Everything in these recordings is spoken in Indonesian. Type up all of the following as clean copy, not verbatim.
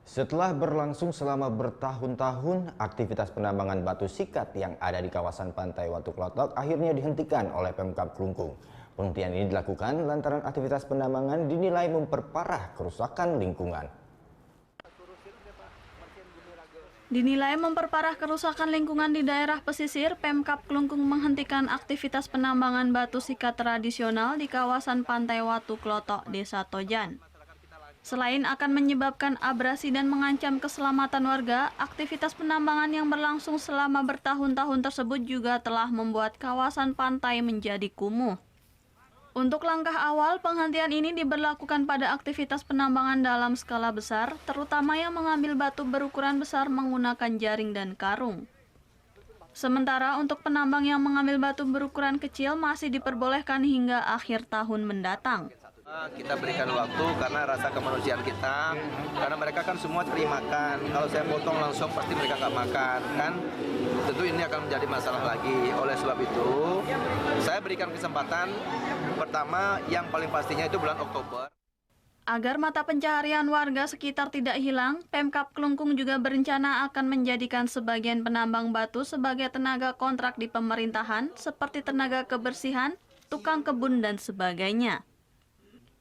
Setelah berlangsung selama bertahun-tahun, aktivitas penambangan batu sikat yang ada di kawasan pantai Watu Klotok akhirnya dihentikan oleh Pemkab Klungkung. Penghentian ini dilakukan lantaran aktivitas penambangan dinilai memperparah kerusakan lingkungan. Dinilai memperparah kerusakan lingkungan di daerah pesisir, Pemkab Klungkung menghentikan aktivitas penambangan batu sikat tradisional di kawasan pantai Watu Klotok, Desa Tojan. Selain akan menyebabkan abrasi dan mengancam keselamatan warga, aktivitas penambangan yang berlangsung selama bertahun-tahun tersebut juga telah membuat kawasan pantai menjadi kumuh. Untuk langkah awal, penghentian ini diberlakukan pada aktivitas penambangan dalam skala besar, terutama yang mengambil batu berukuran besar menggunakan jaring dan karung. Sementara untuk penambang yang mengambil batu berukuran kecil masih diperbolehkan hingga akhir tahun mendatang. Kita berikan waktu karena rasa kemanusiaan kita, karena mereka kan semua terima makan. Kalau saya potong langsung pasti mereka nggak makan, kan? Tentu ini akan menjadi masalah lagi. Oleh sebab itu, saya berikan kesempatan pertama yang paling pastinya itu bulan Oktober. Agar mata pencaharian warga sekitar tidak hilang, Pemkab Klungkung juga berencana akan menjadikan sebagian penambang batu sebagai tenaga kontrak di pemerintahan, seperti tenaga kebersihan, tukang kebun, dan sebagainya.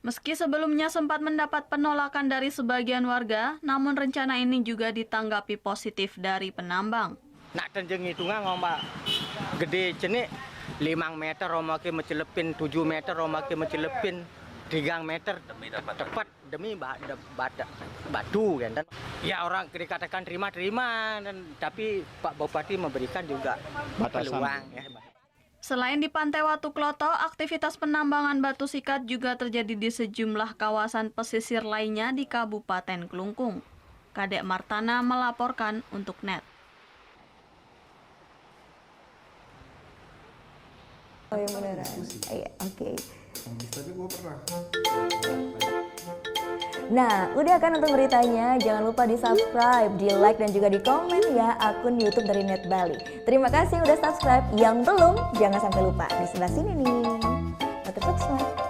Meski sebelumnya sempat mendapat penolakan dari sebagian warga, namun rencana ini juga ditanggapi positif dari penambang. Nak tenjeng hitungan ngombak gede jenik 5 meter romake mencelepin 7 meter romake mencelepin 3 meter tepat demi batu kan. Dan ya orang dikatakan terima dan tapi Pak Bupati memberikan juga peluang ya. Selain di Pantai Watu Klotok, aktivitas penambangan batu sikat juga terjadi di sejumlah kawasan pesisir lainnya di Kabupaten Klungkung. Kadek Martana melaporkan untuk NET. Oh yang beneran? Iya, oke. Tapi gue pernah. Nah, udah kan nonton beritanya? Jangan lupa di-subscribe, di-like, dan juga di-komen ya akun YouTube dari Net Bali. Terima kasih udah subscribe. Yang belum, jangan sampai lupa. Di sebelah sini nih. Notif subscribe.